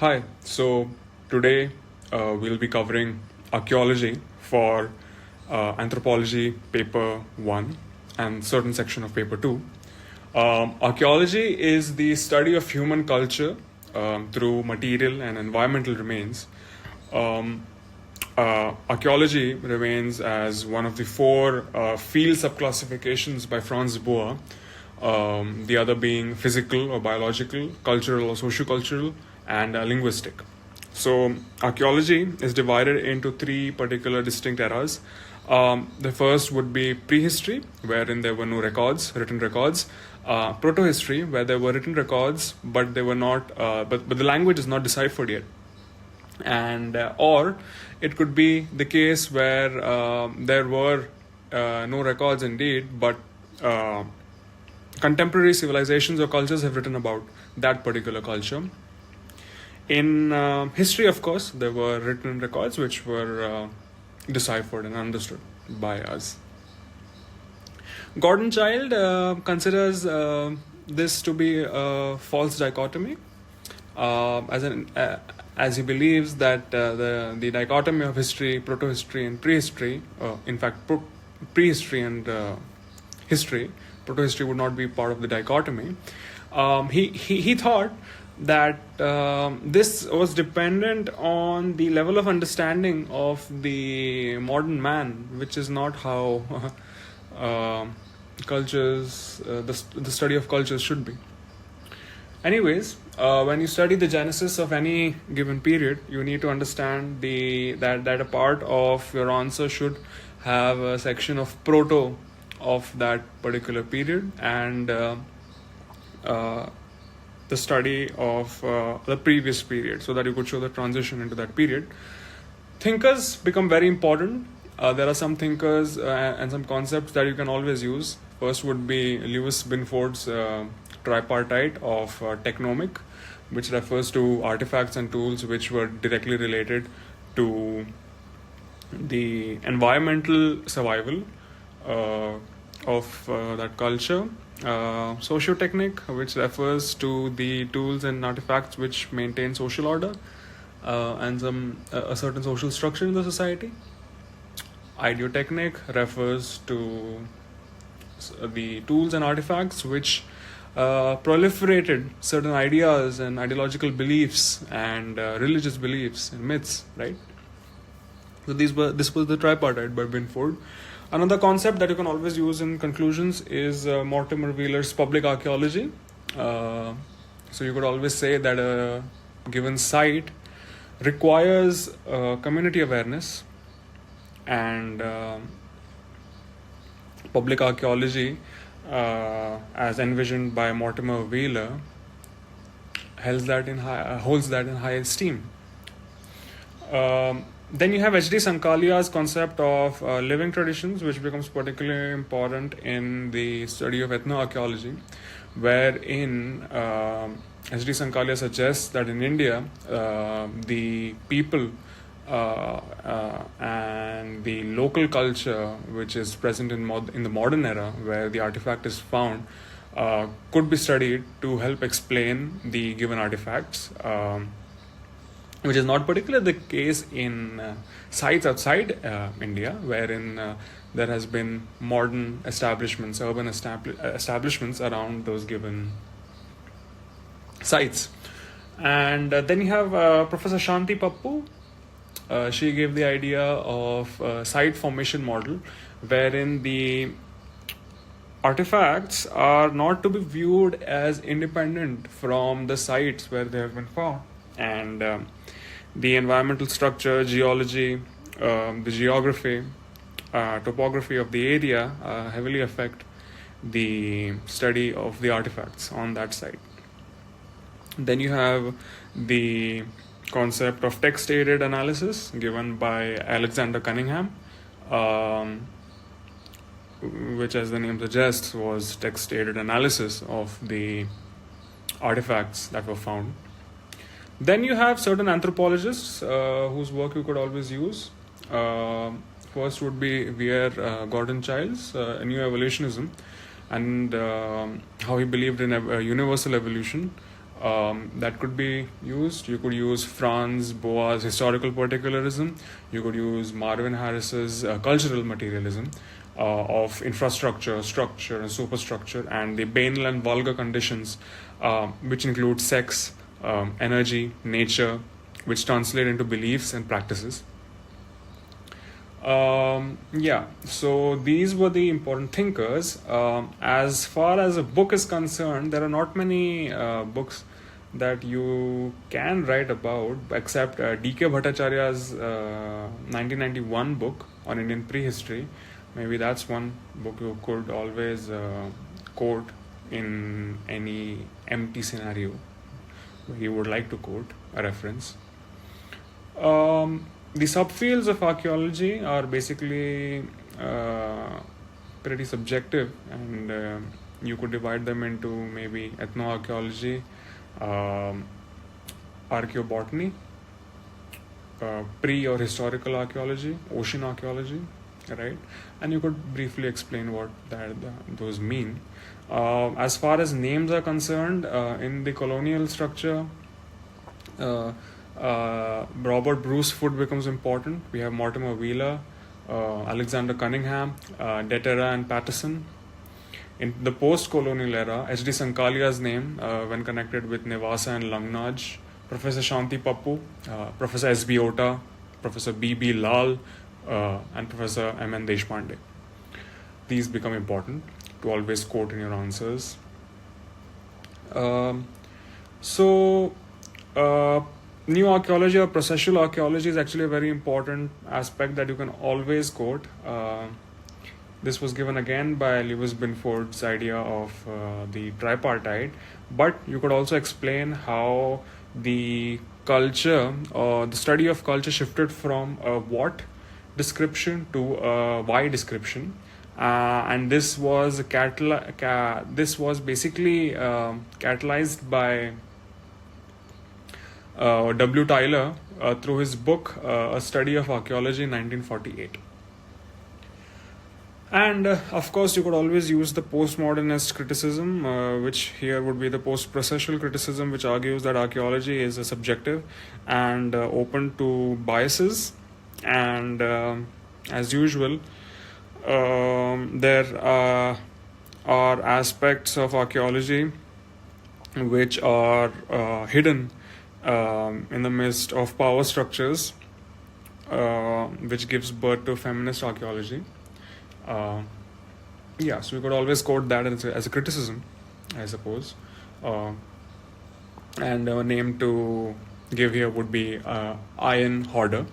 Hi, so today we'll be covering archaeology for anthropology paper 1 and certain section of paper 2. Archaeology is the study of human culture through material and environmental remains. Archaeology remains as one of the four field subclassifications by Franz Boas, the other being physical or biological, cultural or sociocultural, and linguistic. So, archaeology is divided into three particular distinct eras. The first would be prehistory, wherein there were no records, written records. Protohistory, where there were written records, but they were not, but the language is not deciphered yet. And or it could be the case where there were no records indeed, but contemporary civilizations or cultures have written about that particular culture. In history, of course, there were written records which were deciphered and understood by us. Gordon Childe considers this to be a false dichotomy, as he believes that the dichotomy of history, protohistory, and prehistory, prehistory and history, protohistory would not be part of the dichotomy. He thought that this was dependent on the level of understanding of the modern man, which is not how cultures, the study of cultures should be. Anyways, when you study the genesis of any given period, you need to understand that a part of your answer should have a section of proto of that particular period and the study of the previous period, so that you could show the transition into that period. Thinkers become very important. There are some thinkers and some concepts that you can always use. First would be Lewis Binford's tripartite of technomic, which refers to artifacts and tools which were directly related to the environmental survival of that culture. Sociotechnic, which refers to the tools and artifacts which maintain social order and a certain social structure in the society. Ideotechnic refers to the tools and artifacts which proliferated certain ideas and ideological beliefs and religious beliefs and myths, right? So this was the tripartite by Binford. Another concept that you can always use in conclusions is Mortimer Wheeler's public archaeology. So you could always say that a given site requires community awareness, and public archaeology, as envisioned by Mortimer Wheeler, holds that in high esteem. Then you have H.D. Sankalia's concept of living traditions, which becomes particularly important in the study of ethnoarchaeology, wherein H.D. Sankalia suggests that in India, the people and the local culture which is present in the modern era, where the artifact is found, could be studied to help explain the given artifacts, which is not particularly the case in sites outside India, wherein there has been modern establishments, urban establishments around those given sites. And then you have Professor Shanti Pappu. She gave the idea of site formation model, wherein the artifacts are not to be viewed as independent from the sites where they have been found, and the environmental structure, geology, the geography, topography of the area heavily affect the study of the artifacts on that site. Then you have the concept of text-aided analysis given by Alexander Cunningham, which, as the name suggests, was text-aided analysis of the artifacts that were found. Then you have certain anthropologists whose work you could always use. First would be Gordon Childe's New Evolutionism, and how he believed in universal evolution, that could be used. You could use Franz Boas' historical particularism. You could use Marvin Harris's cultural materialism of infrastructure, structure, and superstructure, and the banal and vulgar conditions, which include sex, energy, nature, which translate into beliefs and practices. So these were the important thinkers. As far as a book is concerned, there are not many books that you can write about except D.K. Bhattacharya's 1991 book on Indian prehistory. Maybe that's one book you could always quote in any empty scenario where you would like to quote a reference. The subfields of archaeology are basically pretty subjective, and you could divide them into maybe ethnoarchaeology, archaeobotany, pre or historical archaeology, ocean archaeology, right? And you could briefly explain what those mean. As far as names are concerned, in the colonial structure, Robert Bruce Foote becomes important. We have Mortimer Wheeler, Alexander Cunningham, Deterra and Patterson. In the post-colonial era, H.D. Sankalia's name, when connected with Nevasa and Langnaj, Professor Shanti Pappu, Professor S.B. Ota, Professor B.B. Lal, and Professor M.N. Deshpande. These become important to always quote in your answers. New archaeology or processual archaeology is actually a very important aspect that you can always quote. This was given again by Lewis Binford's idea of the tripartite, but you could also explain how the culture or the study of culture shifted from a what description to a why description, and this was basically catalyzed by W. Tyler through his book A Study of Archaeology in 1948. And of course you could always use the postmodernist criticism, which here would be the post-processual criticism, which argues that archaeology is subjective and open to biases, and as usual there are aspects of archaeology which are hidden in the midst of power structures, which gives birth to feminist archaeology. So we could always quote that as a criticism, I suppose. And a name to give here would be Iron Hoarder.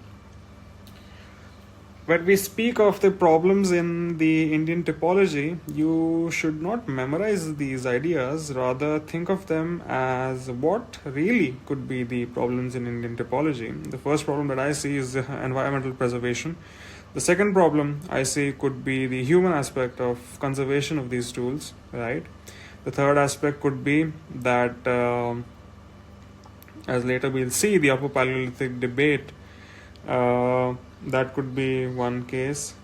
When we speak of the problems in the Indian typology, you should not memorize these ideas, rather think of them as what really could be the problems in Indian typology. The first problem that I see is environmental preservation. The second problem I see could be the human aspect of conservation of these tools, right? The third aspect could be that, as later we'll see, the Upper Paleolithic debate. That could be one case,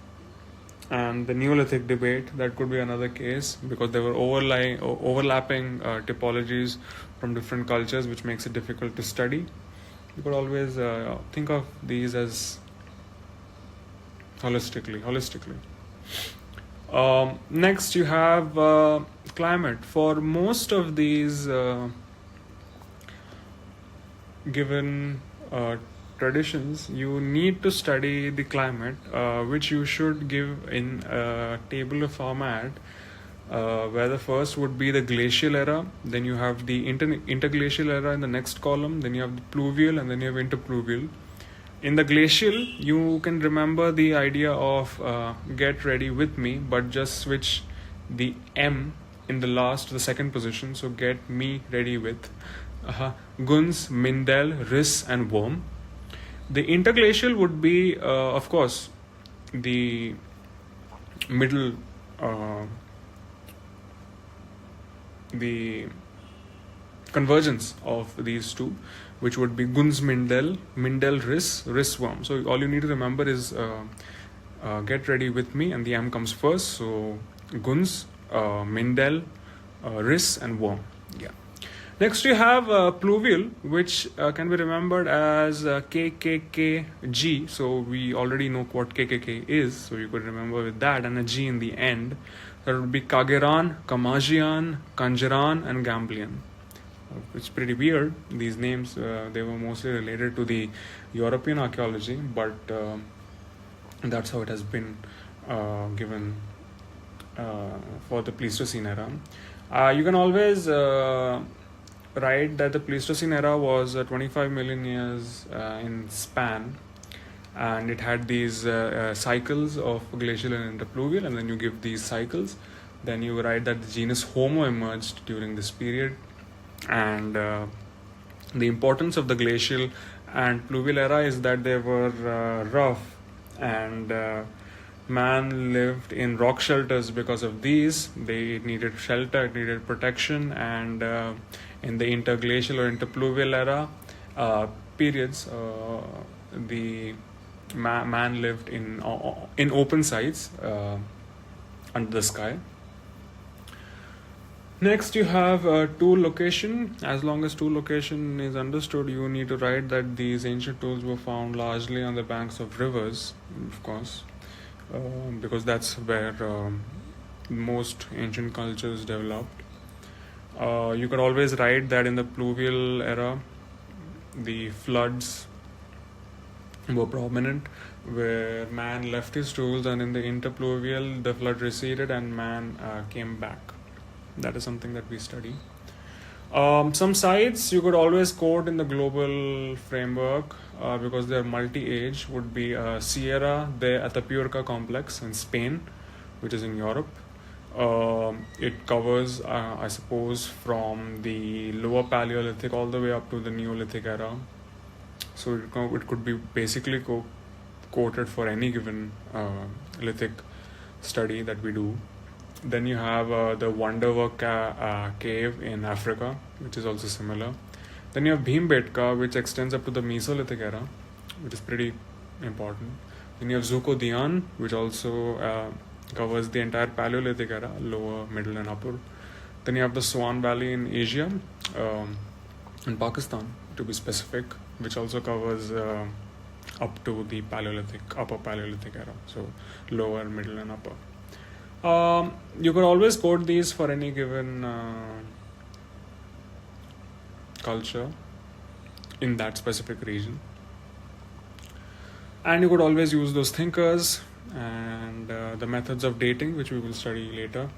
and the Neolithic debate, that could be another case, because there were overlapping typologies from different cultures, which makes it difficult to study. You could always think of these as holistically. Next, you have climate. For most of these given traditions, you need to study the climate, which you should give in a tabular format, where the first would be the glacial era, then you have the interglacial era in the next column, then you have the pluvial, and then you have interpluvial. In the glacial, you can remember the idea of get ready with me, but just switch the M in the second position, so get me ready with Gunz, Mindel, Riss and Worm. The interglacial would be, of course, the middle, the convergence of these two, which would be Gunz, Mindel, Riss, Riss, Worm. So all you need to remember is get ready with me, and the M comes first. So Gunz, Mindel, Riss and Worm. Yeah. Next, you have pluvial, which can be remembered as KKKG. So we already know what KKK is, so you could remember with that and a G in the end. There would be Kageran, Kamajian, Kanjaran, and Gamblian. It's pretty weird. These names, they were mostly related to the European archaeology, but that's how it has been given for the Pleistocene era. You can always write that the Pleistocene era was 25 million years in span, and it had these cycles of glacial and interpluvial, and then you give these cycles, then you write that the genus Homo emerged during this period. And the importance of the glacial and pluvial era is that they were rough, and man lived in rock shelters because of these. They needed shelter, it needed protection, and in the interglacial or interpluvial era periods, the man lived in open sites under the sky. Next, you have tool location. As long as tool location is understood, you need to write that these ancient tools were found largely on the banks of rivers, of course, because that's where most ancient cultures developed. You could always write that in the pluvial era, the floods were prominent, where man left his tools, and in the interpluvial, the flood receded and man came back. That is something that we study. Some sites you could always quote in the global framework because they are multi-age would be Sierra de Atapuerca complex in Spain, which is in Europe. It covers, I suppose, from the lower Paleolithic all the way up to the Neolithic era. So it could be basically quoted for any given lithic study that we do. Then you have the Wonderwork cave in Africa, which is also similar. Then you have Bhimbetka, which extends up to the Mesolithic era, which is pretty important. Then you have Zuccotian, which also covers the entire Paleolithic era, lower, middle, and upper. Then you have the Swan Valley in Asia, in Pakistan, to be specific, which also covers up to the Paleolithic, upper Paleolithic era, so lower, middle, and upper. You could always quote these for any given culture in that specific region, and you could always use those thinkers and the methods of dating, which we will study later.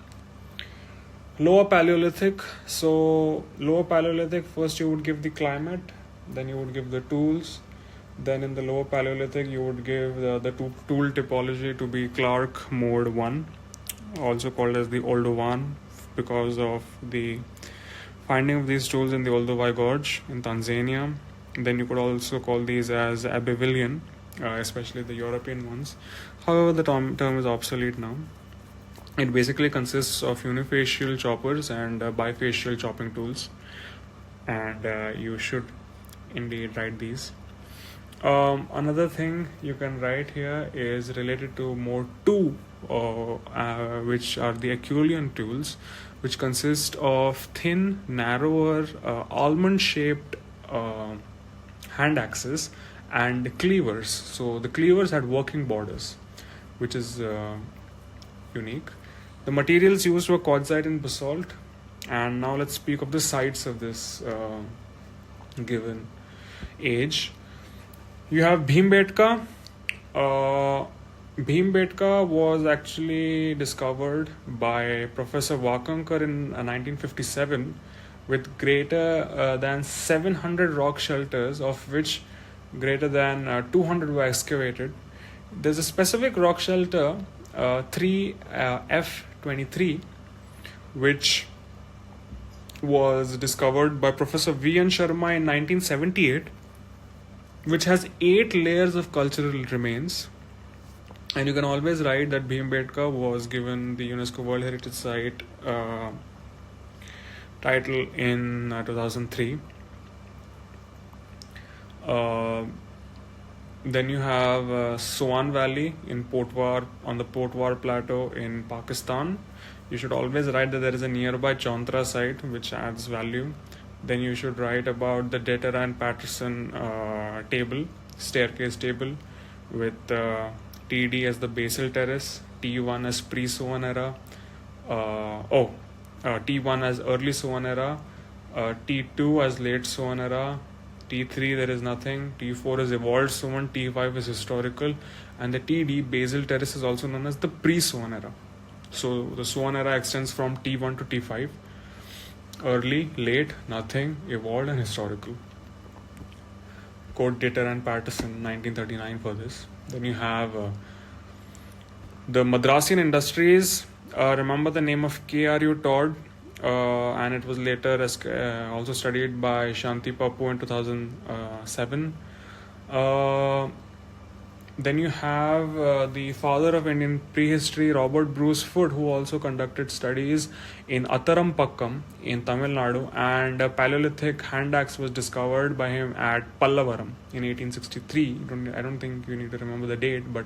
Lower Paleolithic. So lower Paleolithic, first you would give the climate, then you would give the tools. Then in the lower Paleolithic you would give the tool typology to be Clark mode 1, also called as the Oldowan, because of the finding of these tools in the Olduvai Gorge in Tanzania. Then you could also call these as Abbevillean, especially the European ones. However, the term is obsolete now. It basically consists of unifacial choppers and bifacial chopping tools, and you should indeed write these. Another thing you can write here is related to mode 2, which are the Acheulean tools, which consist of thin, narrower, almond-shaped hand axes and cleavers. So the cleavers had working borders, which is unique. The materials used were quartzite and basalt. And now let's speak of the sites of this given age. You have Bhimbetka. Bhimbetka was actually discovered by Professor Wakankar in 1957 with greater than 700 rock shelters, of which greater than 200 were excavated. There's a specific rock shelter, 3F23, which was discovered by Professor V.N. Sharma in 1978, which has 8 layers of cultural remains. And you can always write that Bhimbetka was given the UNESCO World Heritage Site title in 2003. Then you have Swan Valley in Potwar, on the Potwar Plateau in Pakistan. You should always write that there is a nearby Chauntara site, which adds value. Then you should write about the Deter-Patterson table, staircase table, with TD as the basal terrace, T1 as pre-Soan era, T1 as early Soan era, T2 as late Soan era, T3 there is nothing, T4 is evolved Soan, T5 is historical, and the TD basal terrace is also known as the pre-Soan era. So the Soan era extends from T1 to T5. Early, late, nothing, evolved, and historical. Quote Deter-Patterson, 1939 for this. Then you have the Madrasian industries. Remember the name of K.R.U. Todd, and it was later also studied by Shanti Papu in 2007. Then you have the father of Indian prehistory, Robert Bruce Foote, who also conducted studies in Atharampakkam in Tamil Nadu, and a Paleolithic hand axe was discovered by him at Pallavaram in 1863. I don't think you need to remember the date, but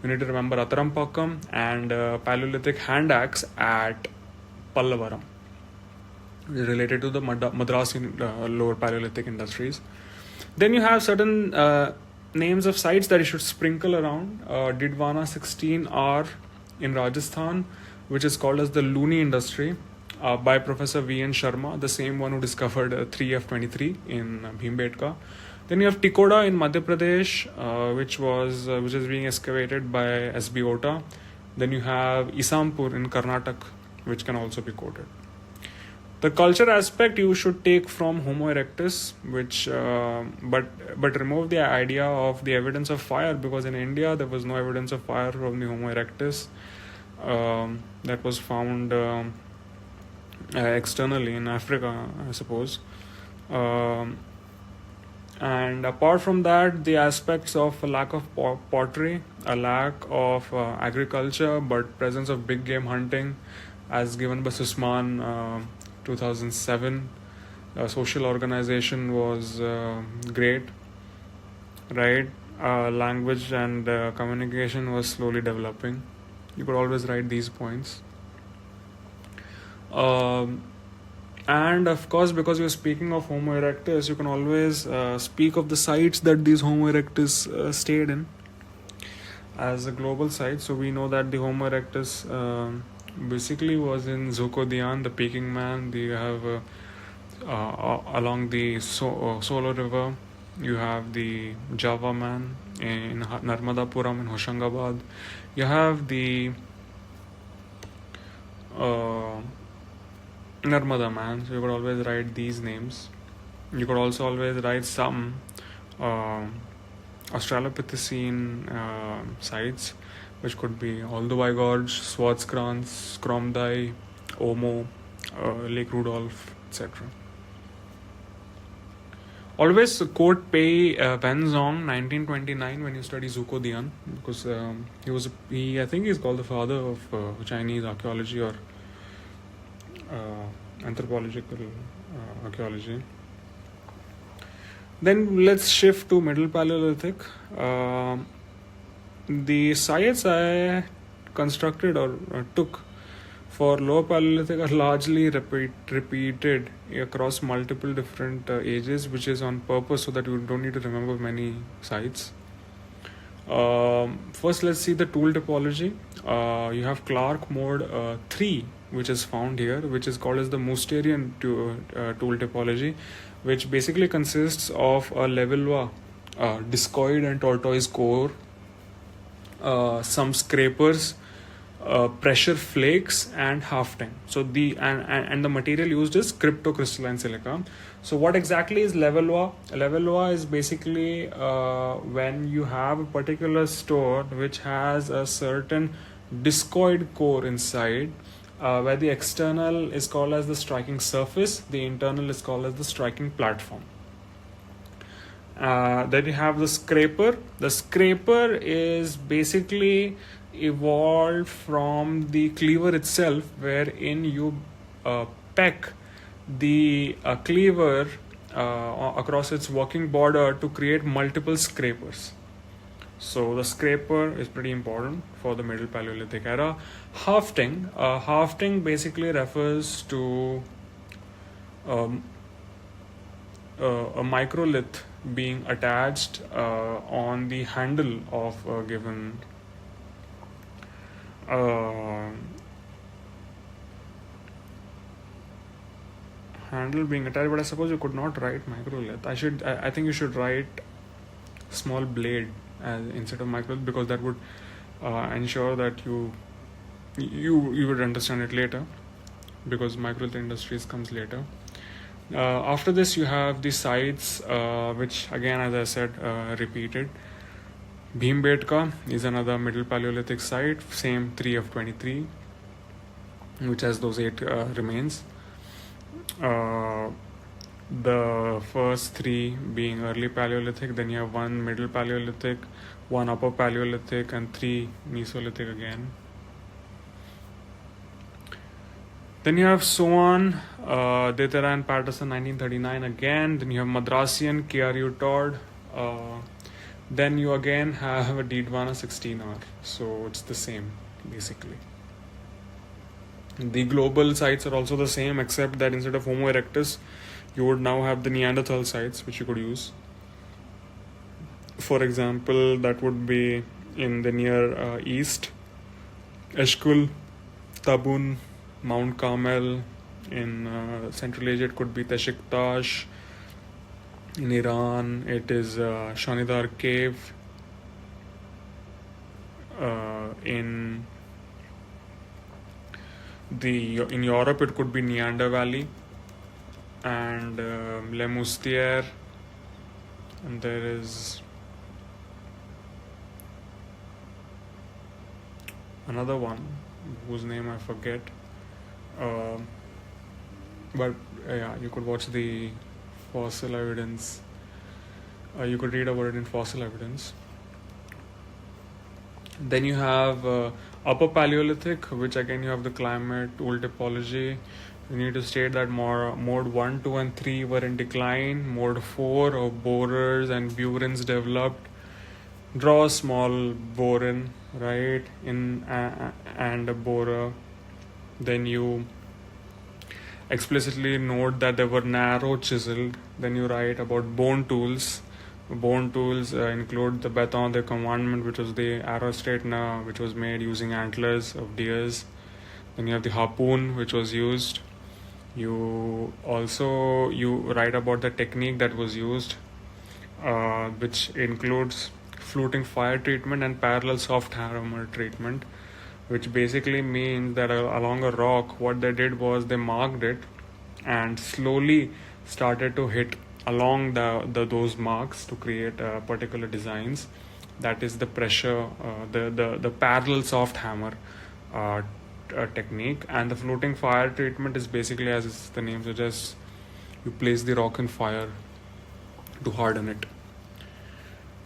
you need to remember Atharampakkam and Paleolithic hand axe at Pallavaram, related to the Madrasian lower Paleolithic industries. Then you have certain names of sites that you should sprinkle around. Didwana 16R in Rajasthan, which is called as the Luni industry, by Professor V.N. Sharma, the same one who discovered 3F23 in Bhimbetka. Then you have Tikoda in Madhya Pradesh, which is being excavated by S.B. Ota. Then you have Isampur in Karnataka, which can also be quoted. The culture aspect you should take from Homo erectus, but remove the idea of the evidence of fire, because in India there was no evidence of fire from the Homo erectus that was found externally in Africa, I suppose. And apart from that, the aspects of a lack of pottery, a lack of agriculture, but presence of big game hunting, as given by Sussman. 2007 social organization was great, right? Language and communication was slowly developing. You could always write these points. And of course, because you're speaking of Homo erectus, you can always speak of the sites that these Homo erectus stayed in as a global site. So we know that the Homo erectus basically was in Zukodyan, the Peking Man. You have along the Solo River, you have the Java Man in Narmadapuram in Hoshangabad. You have the Narmada Man. So you could always write these names. You could also always write some Australopithecine sites, which could be Olduvai Gorge, Swartzkrans, Kromdai, Omo, Lake Rudolph, etc. Always quote Pei Wenzhong, 1929, when you study Zukodyan, because I think he's called the father of Chinese archaeology or anthropological archaeology. Then let's shift to Middle Paleolithic. The sites I constructed or took for Lower Paleolithic are largely repeated across multiple different ages, which is on purpose so that you don't need to remember many sites. First, let's see the tool typology. You have Clark mode 3, which is found here, which is called as the Mousterian tool typology, which basically consists of a Levallois discoid and tortoise core, some scrapers, pressure flakes, and hafting. So the material used is cryptocrystalline silica. So what exactly is Levallois? Levallois is basically when you have a particular stone which has a certain discoid core inside, where the external is called as the striking surface, the internal is called as the striking platform. Then you have the scraper. The scraper is basically evolved from the cleaver itself, wherein you peck the cleaver across its working border to create multiple scrapers. So the scraper is pretty important for the Middle Paleolithic era. Hafting basically refers to a microlith being attached on the handle of a given handle being attached, but I suppose you could not write microlith. I think you should write small blade instead of microlith, because that would ensure that you would understand it later, because microlith industries comes later. After this, you have the sites, which again, as I said, repeated. Bhimbetka is another Middle Paleolithic site, same 3 of 23, which has those 8 remains. The first 3 being early Paleolithic, then you have 1 Middle Paleolithic, 1 Upper Paleolithic, and 3 Mesolithic again. Then you have Soan, Detera and Patterson 1939 again. Then you have Madrasian, KRU Todd. Then you again have a Didwana 16R. So it's the same, basically. The global sites are also the same, except that instead of Homo erectus, you would now have the Neanderthal sites, which you could use. For example, that would be in the near east, Eshkul, Tabun, Mount Carmel. In Central Asia, it could be Teshiktash. In Iran, it is Shanidar Cave. In Europe, it could be Neander Valley and Le Moustier, and there is another one whose name I forget. But yeah, you could watch the fossil evidence. You could read about it in fossil evidence. Then you have Upper Paleolithic, which again you have the climate, tool typology. You need to state that mode 1, 2, and 3 were in decline. Mode 4 of borers and burins developed. Draw a small borin, right, and a borer. Then you explicitly note that they were narrow chiseled. Then you write about bone tools. Bone tools include the Baton de Commandment, which was the arrow straightener, which was made using antlers of deers. Then you have the harpoon, which was used. You write about the technique that was used, which includes fluting fire treatment and parallel soft hammer treatment, which basically means that along a rock, what they did was they marked it and slowly started to hit along those marks to create particular designs. That is the pressure, the parallel soft hammer technique. And the floating fire treatment is basically, as the name suggests, you place the rock in fire to harden it.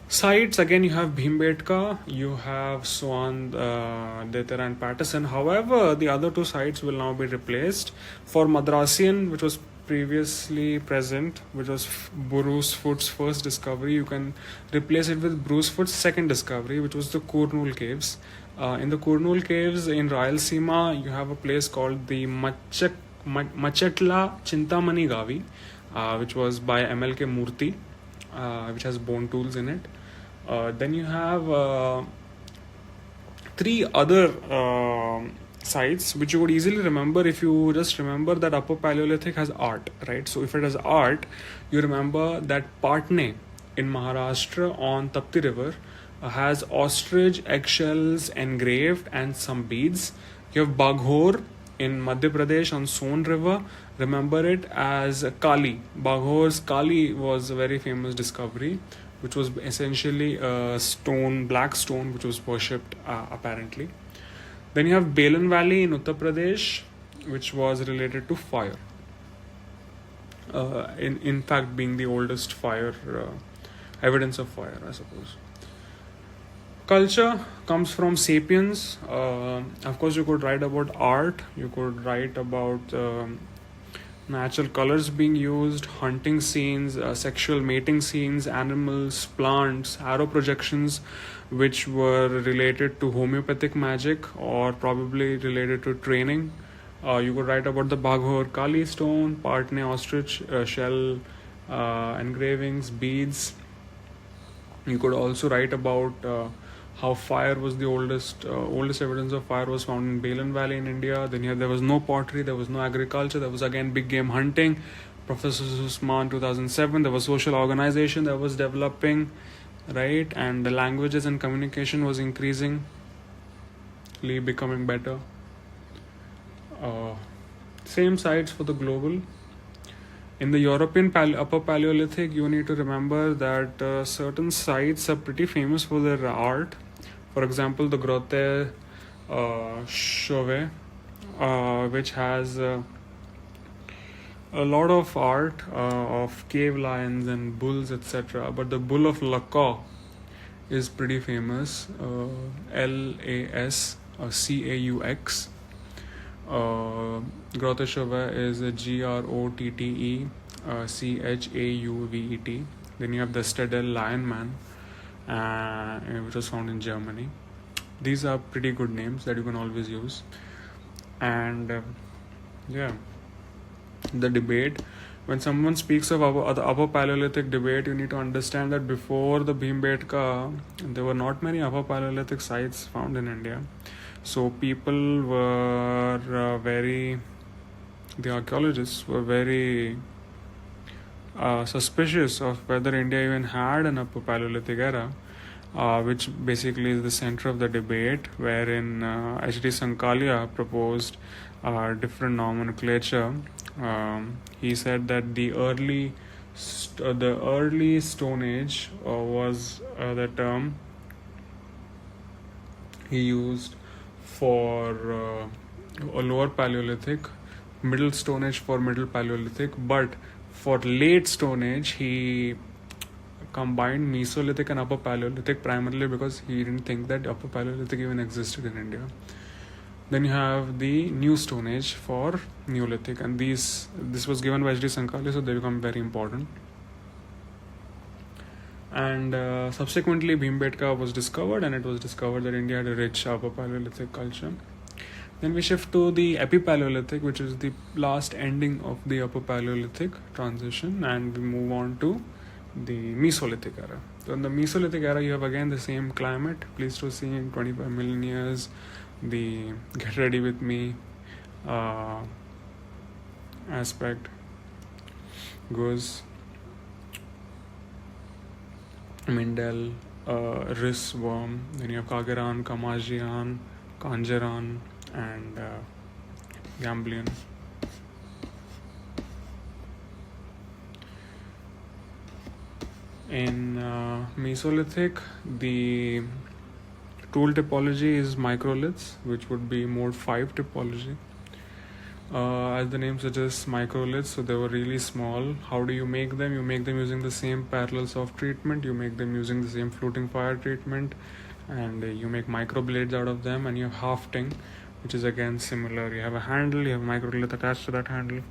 Sites, again, you have Bhimbetka, you have Swan, Detera and Patterson. However, the other 2 sites will now be replaced. For Madrasian, which was previously present, which was Bruce Foot's first discovery, you can replace it with Bruce Foot's second discovery, which was the Kurnool Caves. In the Kurnool Caves in Rayalaseema, you have a place called the Machetla Chintamani Gavi, which was by MLK Murthy, which has bone tools in it. Then you have 3 other sites which you would easily remember if you just remember that Upper Paleolithic has art, right? So if it has art, you remember that Patne in Maharashtra on Tapti River has ostrich eggshells engraved and some beads. You have Baghor in Madhya Pradesh on Son River. Remember it as Kali. Baghor's Kali was a very famous discovery, which was essentially a stone, black stone, which was worshipped apparently. Then you have Balan Valley in Uttar Pradesh, which was related to fire. In fact, being the oldest fire, evidence of fire, I suppose. Culture comes from sapiens. Of course, you could write about art. You could write about natural colors being used, hunting scenes, sexual mating scenes, animals, plants, arrow projections, which were related to homeopathic magic or probably related to training. You could write about the Baghor Kali stone, Patne ostrich shell engravings, beads. You could also write about how fire was the oldest evidence of fire was found in Balen Valley in India. Then there was no pottery, there was no agriculture, there was again big game hunting. Professor Susman 2007, there was social organization that was developing, right? And the languages and communication was increasingly becoming better. Same sites for the global. In the European Upper Paleolithic, you need to remember that certain sites are pretty famous for their art. For example, the Grotte Chauvet, which has a lot of art of cave lions and bulls, etc. But the Bull of Lacau is pretty famous. Lascaux. Grotte Chauvet is Grottechauvet. Then you have the Stedel Lion Man, which was found in Germany. These are pretty good names that you can always use. And the debate. When someone speaks of the Upper Paleolithic debate, you need to understand that before the Bhimbetka, there were not many Upper Paleolithic sites found in India. So people were the archaeologists were very suspicious of whether India even had an Upper Paleolithic era, which basically is the center of the debate, wherein H.D. Sankalia proposed different nomenclature. He said that the early Stone Age was the term he used for a lower Paleolithic, Middle Stone Age for Middle Paleolithic, but for Late Stone Age he combined Mesolithic and Upper Paleolithic primarily because he didn't think that Upper Paleolithic even existed in India. Then you have the New Stone Age for Neolithic, and this was given by H.D. Sankalia, so they become very important. And subsequently Bhimbetka was discovered, and it was discovered that India had a rich Upper Paleolithic culture. Then we shift to the Epipaleolithic, which is the last ending of the Upper Paleolithic transition, and we move on to the Mesolithic era. So in the Mesolithic era, you have again the same climate, Pleistocene, 25 million years, the get ready with me aspect goes. Mindel, Riss worm, then you have Kageran, Kamajian, Kanjaran, and Gamblian. In Mesolithic, the tool typology is microliths, which would be mode 5 typology. As the name suggests, microliths, so they were really small. How do you make them? You make them using the same parallel soft treatment, you make them using the same floating fire treatment, and you make microblades out of them, and you have hafting, which is again similar. You have a handle, you have microlith attached to that handle.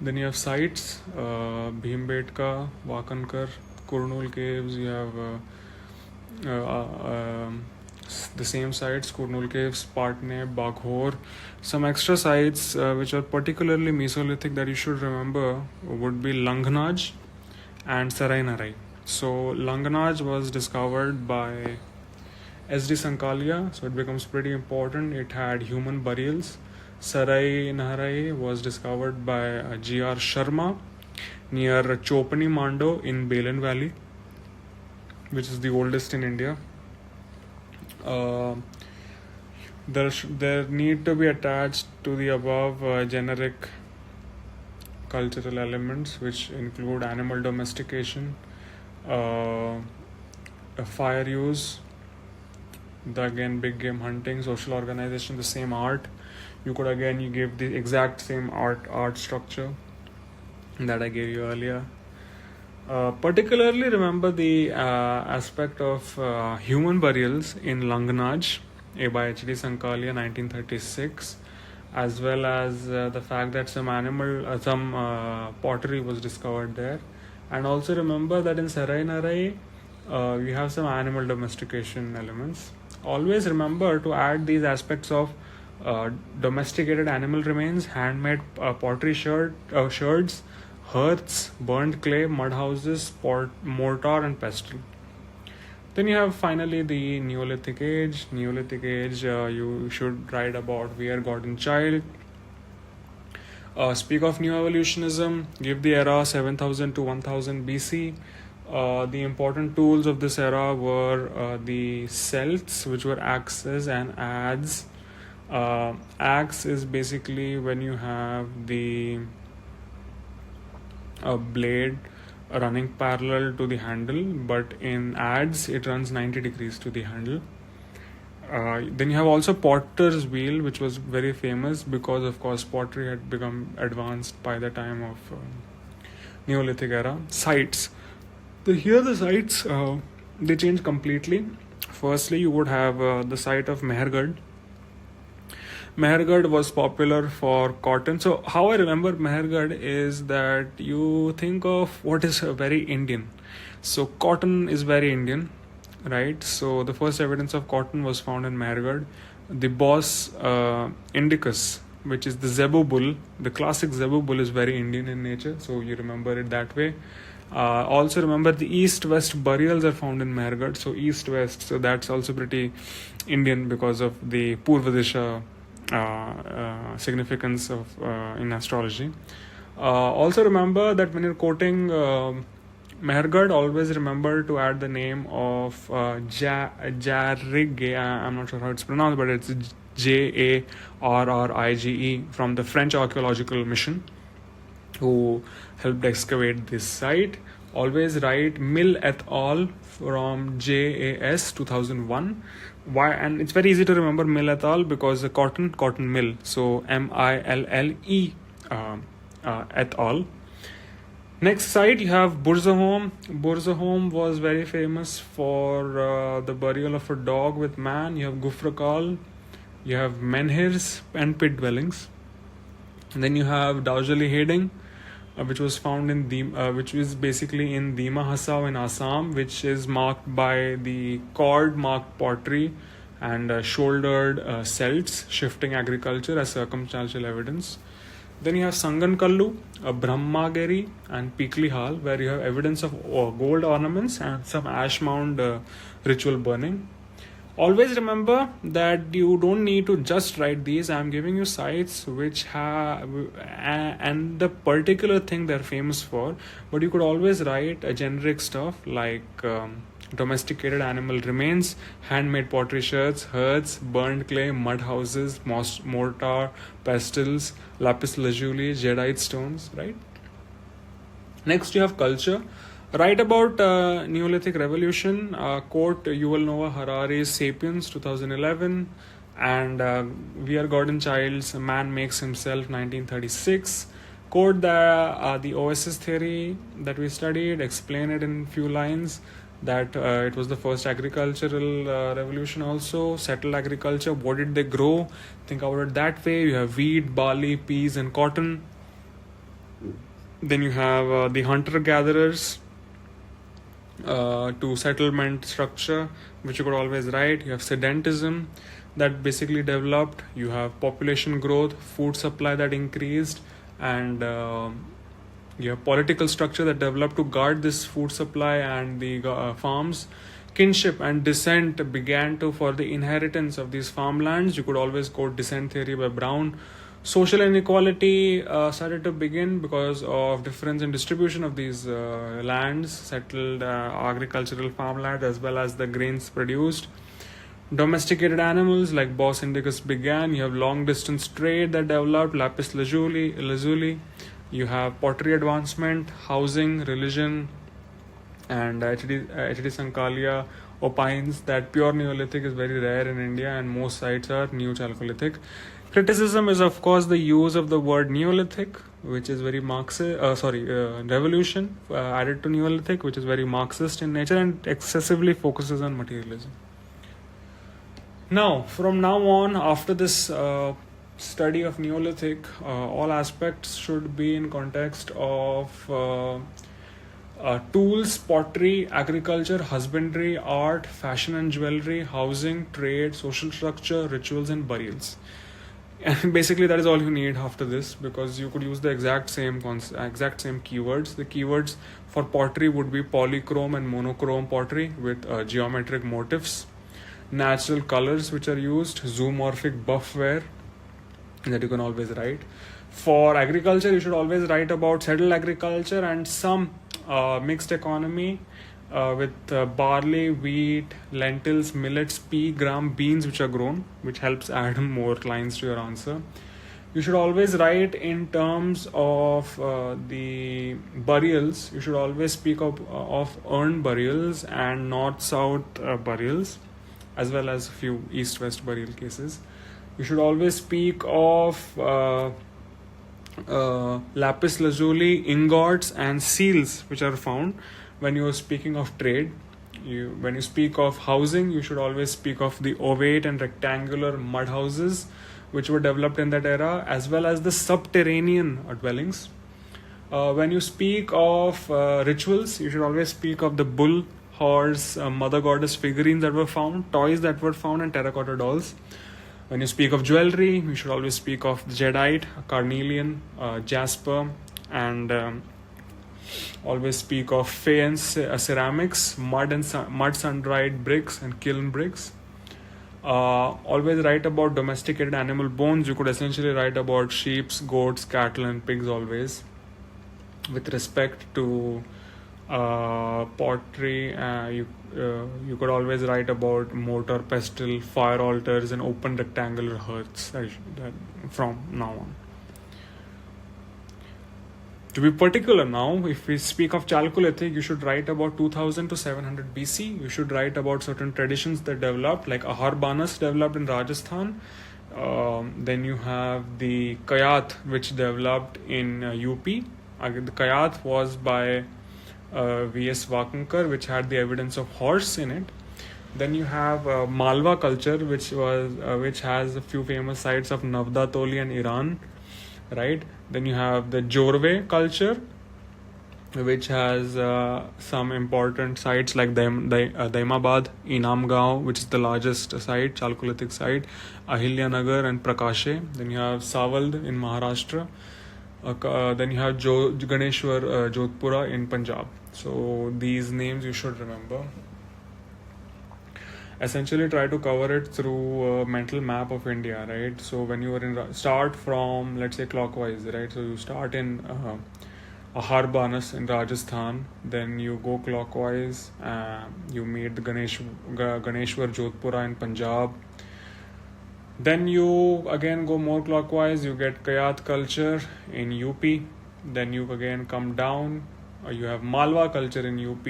Then you have sites, Bhimbetka, Vakankar, Kurnool caves. You have the same sites, Kurnool caves, Patne, Baghor. Some extra sites which are particularly Mesolithic that you should remember would be Langhnaj and Sarai Narai. So Langhnaj was discovered by S.D. Sankalia, so it becomes pretty important. It had human burials. Sarai Narai was discovered by G.R. Sharma near Chopani Mando in Balen Valley, which is the oldest in India. There need to be attached to the above generic cultural elements, which include animal domestication, fire use, again big game hunting, social organization, the same art. You give the exact same art structure that I gave you earlier. Particularly remember the aspect of human burials in Langhnaj by H.D. Sankalia 1936, as well as the fact that some pottery was discovered there. And also remember that in Sarai Narai we have some animal domestication elements. Always remember to add these aspects of domesticated animal remains, handmade pottery sherds, hearths, burnt clay, mud houses, mortar and pestle. Then you have finally the Neolithic Age. Neolithic Age, you should write about where Gordon Child. Speak of new evolutionism, give the era 7000 to 1000 BC. The important tools of this era were the celts, which were axes and adze. Axe is basically when you have the blade running parallel to the handle, but in adze it runs 90 degrees to the handle. Then you have also potter's wheel, which was very famous because of course pottery had become advanced by the time of Neolithic era. Sites. Here the sites they change completely. Firstly, you would have the site of Mehergarh. Mehergarh was popular for cotton. So how I remember Mehergarh is that you think of what is very Indian. So cotton is very Indian, right? So the first evidence of cotton was found in Mehergarh. The Bos indicus, which is the zebu bull, the classic zebu bull, is very Indian in nature. So you remember it that way. Also remember the east-west burials are found in Mehergarh. So east-west, so that's also pretty Indian because of the Purva Disha significance of in astrology. Also remember that when you're quoting Mehergarh, always remember to add the name of Jarrige. I'm not sure how it's pronounced, but it's Jarrige from the French Archaeological Mission, who helped excavate this site. Always write Mill et al. From JAS 2001. Why? And it's very easy to remember Mill et al. Because the cotton mill. So MILLE et al. Next site you have Burzahom. Burzahom was very famous for the burial of a dog with man. You have Gufrakal. You have menhirs and pit dwellings. And then you have Daujali Heding, which was found in which is basically in Dima Hasao in Assam, which is marked by the cord marked pottery and shouldered celts, shifting agriculture as circumstantial evidence. Then you have Sangankallu, Brahmagiri and Pikli Hall, where you have evidence of gold ornaments and some ash mound ritual burning. Always remember that you don't need to just write these. I'm giving you sites which have and the particular thing they're famous for, but you could always write a generic stuff like domesticated animal remains, handmade pottery sherds, hearths, burnt clay, mud houses, mortar, pestles, lapis lazuli, jadeite stones, right? Next you have culture. Write about Neolithic Revolution, quote Yuval Noah Harari's Sapiens 2011 and V.R. Gordon Child's Man Makes Himself 1936. Quote the OSS theory that we studied, explain it in few lines, that it was the first agricultural revolution also, settled agriculture, what did they grow, think about it that way. You have wheat, barley, peas and cotton. Then you have the hunter-gatherers, to settlement structure, which you could always write. You have sedentism that basically developed. You have population growth, food supply that increased, and you have political structure that developed to guard this food supply and the farms. Kinship and descent began to for the inheritance of these farmlands. You could always quote descent theory by Brown. Social inequality started to begin because of difference in distribution of these lands, settled agricultural farmland as well as the grains produced. Domesticated animals like Bos indicus began. You have long distance trade that developed, lapis lazuli. You have pottery advancement, housing, religion, and H.D. Sankalia opines that pure Neolithic is very rare in India and most sites are New Chalcolithic. Criticism is of course the use of the word Neolithic, which is very Marxist, revolution added to Neolithic, which is very Marxist in nature and excessively focuses on materialism. Now, from now on, after this study of Neolithic, all aspects should be in context of tools, pottery, agriculture, husbandry, art, fashion and jewelry, housing, trade, social structure, rituals and burials. And basically that is all you need after this, because you could use the exact same keywords. The keywords for pottery would be polychrome and monochrome pottery with geometric motifs, natural colors which are used, zoomorphic buffware that you can always write. For agriculture, you should always write about settled agriculture and some mixed economy with barley, wheat, lentils, millets, pea, gram, beans which are grown, which helps add more lines to your answer. You should always write in terms of the burials. You should always speak of urn burials and north-south burials, as well as a few east-west burial cases. You should always speak of lapis lazuli, ingots and seals which are found when you are speaking of trade. When you speak of housing, you should always speak of the ovate and rectangular mud houses which were developed in that era, as well as the subterranean dwellings. When you speak of rituals, you should always speak of the bull, horse, mother goddess figurines that were found, toys that were found, and terracotta dolls. When you speak of jewelry, you should always speak of the jadeite, carnelian, jasper, and always speak of faience ceramics, mud sun-dried bricks, and kiln bricks. Always write about domesticated animal bones. You could essentially write about sheep, goats, cattle, and pigs always. With respect to pottery, you could always write about mortar, pestle, fire altars, and open rectangular hearths from now on. To be particular now, if we speak of Chalcolithic, you should write about 2000 to 700 BC. You should write about certain traditions that developed, like Ahar Banas developed in Rajasthan. Then you have the Kayat, which developed in UP. The Kayat was by V.S. Wakankar, which had the evidence of horse in it. Then you have Malwa culture, which has a few famous sites of Navdatoli and Iran, right? Then you have the Jorve culture, which has some important sites like Daimabad, Inamgaon, which is the largest site, Chalcolithic site, Ahilyanagar and Prakashe. Then you have Savald in Maharashtra. Then you have Ganeshwar Jodhpura in Punjab. So these names you should remember. Essentially try to cover it through a mental map of India, right? So when you are start from, let's say, clockwise, right? So you start in Ahar Banas in Rajasthan, then you go clockwise, you meet the Ganeshwar Jodhpura in Punjab. Then you again go more clockwise, you get Kayat culture in UP. Then you again come down, you have Malwa culture in UP,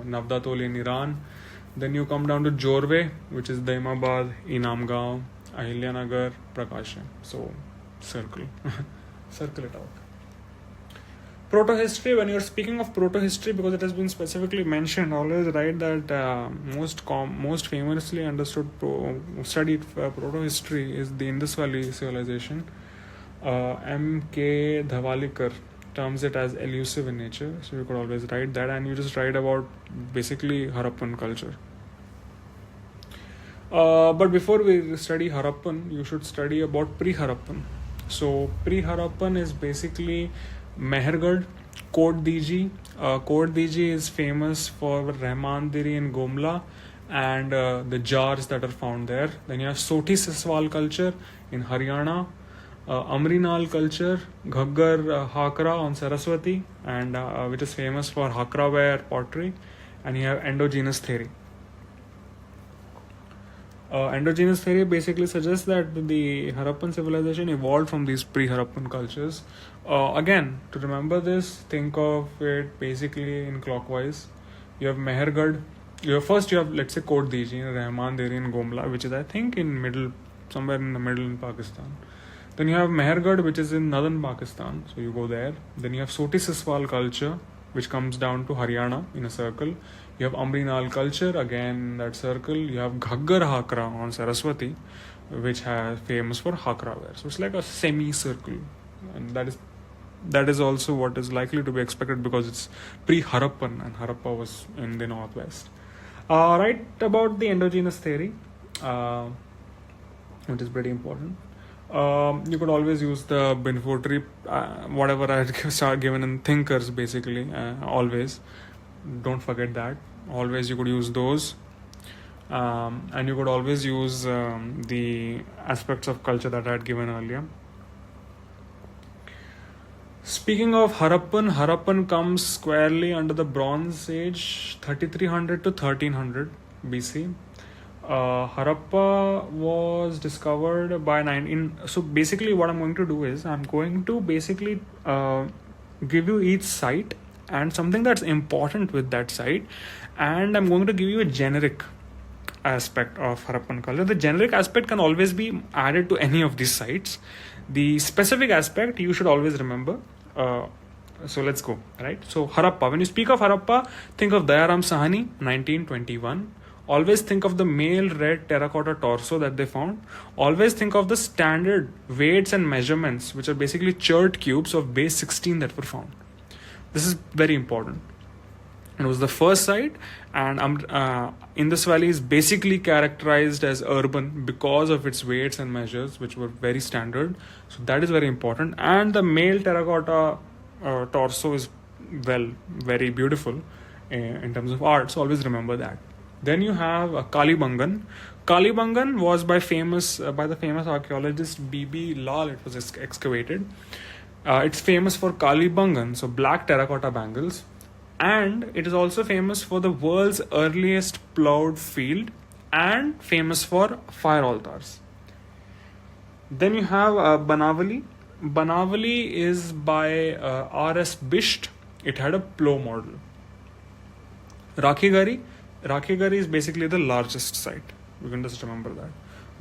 Navdatoli in Iran. Then you come down to Jorve, which is Daimabad, Inamgaon, Ahilyanagar, Prakashe. So circle it out. Proto-history, when you're speaking of proto-history, because it has been specifically mentioned, always write that most famously understood studied proto-history is the Indus Valley civilization. M.K. Dhavalikar terms it as elusive in nature, so you could always write that, and you just write about basically Harappan culture. But before we study Harappan, you should study about pre-Harappan. So pre-Harappan is basically Mehergarh, Kot Diji. Kot Diji is famous for Rahmandiri in Gomla and the jars that are found there. Then you have Soti Siswal culture in Haryana, Amrinal culture, Ghaggar Hakra on Saraswati, and which is famous for Hakraware pottery, and you have endogenous theory. Endogenous theory basically suggests that the Harappan civilization evolved from these pre-Harappan cultures. Again, to remember this, think of it basically in clockwise. You have Mehergarh. You have let's say Kot Diji, Rahmandiri in Gomla, which is I think somewhere in the middle in Pakistan. Then you have Mehergarh, which is in northern Pakistan, so you go there. Then you have Soti Siswal culture, which comes down to Haryana in a circle. You have Amrinal culture, again that circle. You have Ghaggar Hakra on Saraswati, which has famous for Hakraware. So it's like a semi-circle, and that is also what is likely to be expected because it's pre-Harappan and Harappa was in the northwest. Right about the endogenous theory, which is pretty important. You could always use the Binfotri, whatever I had given in thinkers, basically. Always, don't forget that. Always you could use those, and you could always use the aspects of culture that I had given earlier. Speaking of Harappan comes squarely under the Bronze Age, 3300 to 1300 BC. Harappa was discovered by 19. So basically, what I'm going to do is I'm going to basically give you each site and something that's important with that site, and I'm going to give you a generic aspect of Harappan culture. The generic aspect can always be added to any of these sites. The specific aspect you should always remember. So let's go, right? So Harappa, when you speak of Harappa, think of Dayaram Sahani, 1921. Always think of the male red terracotta torso that they found. Always think of the standard weights and measurements, which are basically chert cubes of base 16 that were found. This is very important. It was the first site, and Indus Valley is basically characterized as urban because of its weights and measures, which were very standard. So that is very important. And the male terracotta torso is very beautiful in terms of art. So always remember that. Then you have Kalibangan. Kalibangan was by the famous archaeologist B.B. Lal. It was excavated. It's famous for Kalibangan, so black terracotta bangles, and it is also famous for the world's earliest plowed field and famous for fire altars. Then you have Banavali. Banavali is by R.S. Bisht. It had a plow model. Rakhegari is basically the largest site. You can just remember that.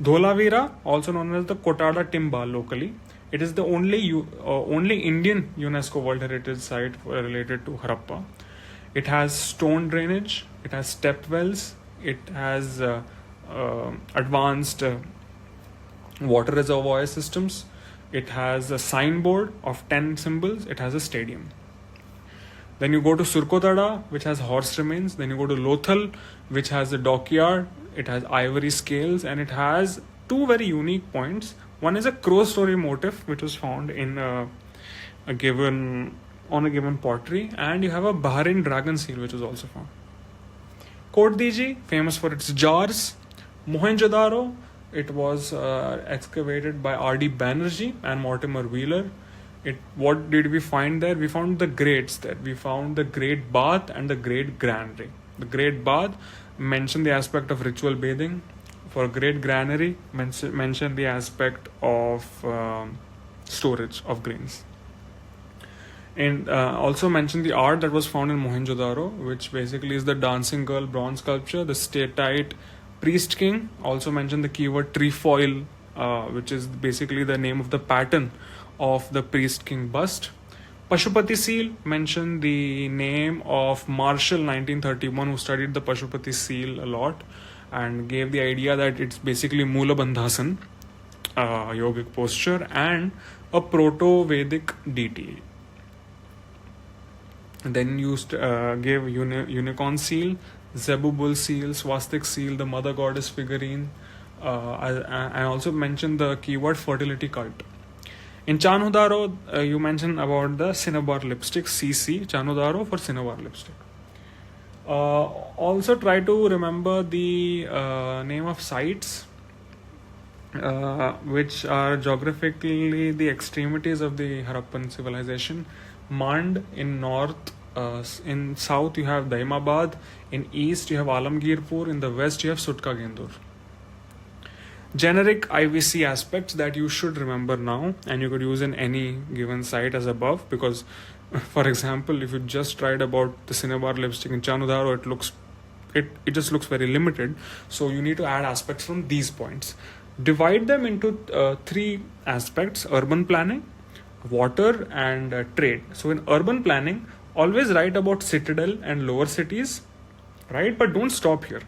Dholavira, also known as the Kotada Timba locally, it is the only Indian UNESCO World Heritage Site related to Harappa. It has stone drainage, it has step wells, it has advanced water reservoir systems, it has a signboard of 10 symbols, it has a stadium. Then you go to Surkotada, which has horse remains. Then you go to Lothal, which has a dockyard. It has ivory scales, and it has two very unique points. One is a crow story motif, which was found in a given pottery, and you have a Bahrain dragon seal, which was also found. Kot Diji, famous for its jars. Mohenjo-daro, it was excavated by R.D. Banerjee and Mortimer Wheeler. What did we find there? We found the grates there. We found the great bath and the great granary. The great bath mentioned the aspect of ritual bathing. For great granary, mentioned the aspect of storage of grains. And also mentioned the art that was found in Mohenjo-daro, which basically is the dancing girl bronze sculpture, the statite priest king. Also mentioned the keyword trefoil, which is basically the name of the pattern of the priest king bust. Pashupati seal mentioned the name of Marshall 1931, who studied the Pashupati seal a lot and gave the idea that it's basically Mula Bandhasan, yogic posture, and a proto-Vedic deity. Then gave unicorn seal, Zebu bull seal, swastik seal, the mother goddess figurine. I also mentioned the keyword fertility cult. In Chanudaro, you mentioned about the cinnabar lipstick, CC, Chanudaro for cinnabar lipstick. Also try to remember the name of sites which are geographically the extremities of the Harappan civilization. Mand in north, in south you have Daimabad, in east you have Alamgirpur, in the west you have Sutka Gendur. Generic IVC aspects that you should remember now, and you could use in any given site as above, because for example, if you just write about the cinnabar lipstick in Chanudaro, it just looks very limited. So you need to add aspects from these points. Divide them into three aspects: urban planning, water, and trade. So in urban planning, always write about citadel and lower cities, right? But don't stop here.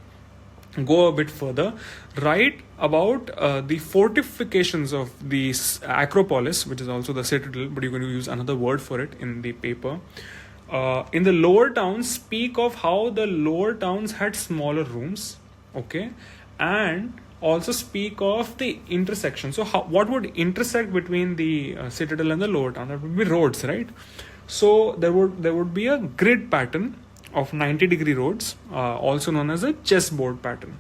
Go a bit further. Write about the fortifications of the Acropolis, which is also the citadel, but you're going to use another word for it in the paper. In the lower towns, speak of how the lower towns had smaller rooms, okay, and also speak of the intersection. So what would intersect between the citadel and the lower town? That would be roads, right? So there would be a grid pattern of 90-degree roads, also known as a chessboard pattern,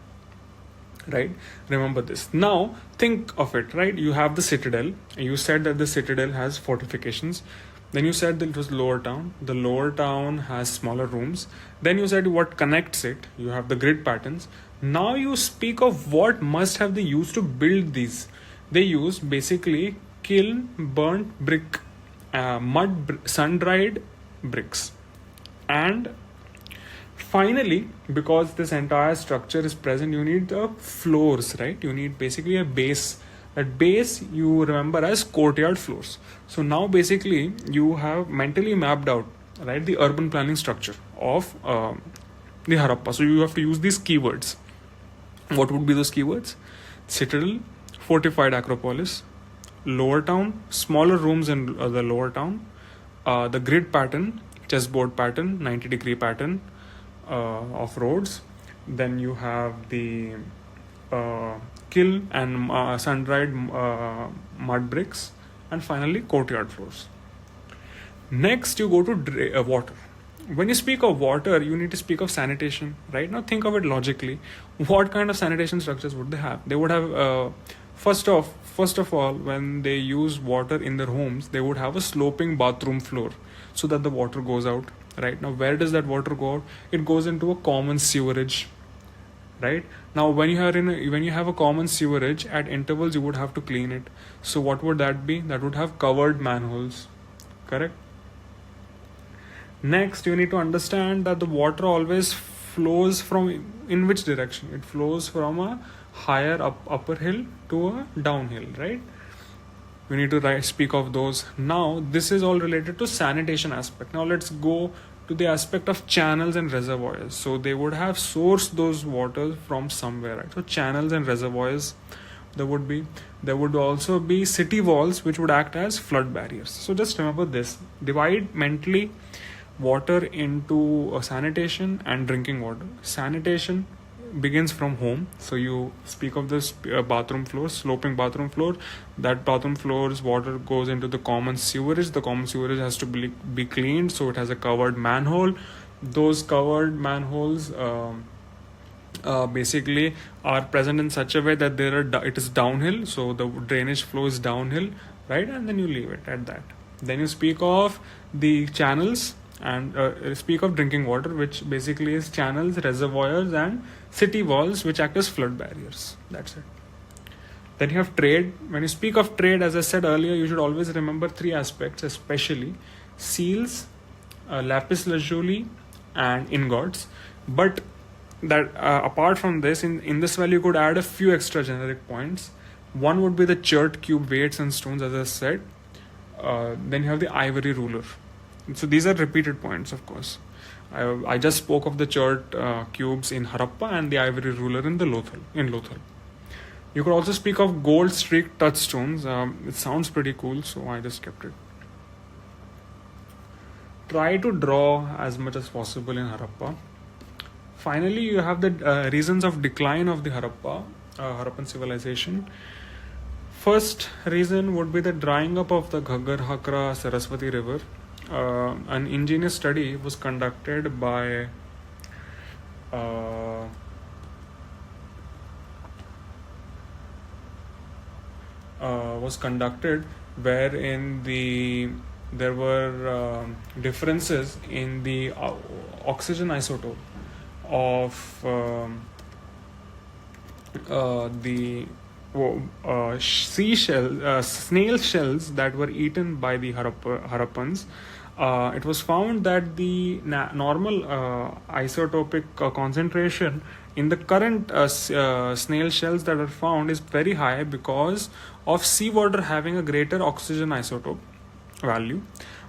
right? Remember this. Now think of it, right? You have the citadel. You said that the citadel has fortifications. Then you said that it was lower town. The lower town has smaller rooms. Then you said what connects it. You have the grid patterns. Now you speak of what must have they used to build these. They used basically kiln, burnt brick, sun-dried bricks. And finally, because this entire structure is present, you need the floors, right? You need basically a base. That base you remember as courtyard floors. So now basically you have mentally mapped out, right, the urban planning structure of the Harappa. So you have to use these keywords. What would be those keywords? Citadel, fortified acropolis, lower town, smaller rooms in the lower town, the grid pattern, chessboard pattern, 90-degree pattern of roads. Then you have the kiln and sun-dried mud bricks, and finally courtyard floors. Next, you go to water. When you speak of water, you need to speak of sanitation, right? Now think of it logically. What kind of sanitation structures would they have? They would have, first of all, when they use water in their homes, they would have a sloping bathroom floor so that the water goes out, right? Now where does that water go out? It goes into a common sewerage, right? Now when you have a common sewerage, at intervals you would have to clean it. So what would that be? That would have covered manholes, correct? Next, you need to understand that the water always flows in which direction? It flows from a higher upper hill to a downhill, right? We need to speak of those. Now this is all related to sanitation aspect. Now let's go to the aspect of channels and reservoirs. So they would have sourced those waters from somewhere, right? So channels and reservoirs there would also be city walls which would act as flood barriers. So just remember this, divide mentally water into sanitation and drinking water. Sanitation begins from home, so you speak of this bathroom floor, sloping bathroom floor. That bathroom floor's water goes into the common sewerage. The common sewerage has to be cleaned, so it has a covered manhole. Those covered manholes basically are present in such a way that it is downhill, so the drainage flow is downhill, right? And then you leave it at that. Then you speak of the channels and speak of drinking water, which basically is channels, reservoirs, and city walls, which act as flood barriers. That's it. Then you have trade. When you speak of trade, as I said earlier, you should always remember three aspects, especially seals, lapis lazuli, and ingots. But that apart from this, in this value, you could add a few extra generic points. One would be the chert cube weights and stones, as I said. Then you have the ivory ruler. So these are repeated points, of course. I just spoke of the chert cubes in Harappa and the ivory ruler in Lothal. You could also speak of gold streaked touchstones. It sounds pretty cool, so I just kept it. Try to draw as much as possible in Harappa. Finally, you have the reasons of decline of the Harappan civilization. First reason would be the drying up of the Ghaggar, Hakra, Saraswati river. An ingenious study was conducted by wherein there were differences in the oxygen isotope of the snail shells that were eaten by the Harappans. It was found that the normal isotopic concentration in the current snail shells that are found is very high because of seawater having a greater oxygen isotope value.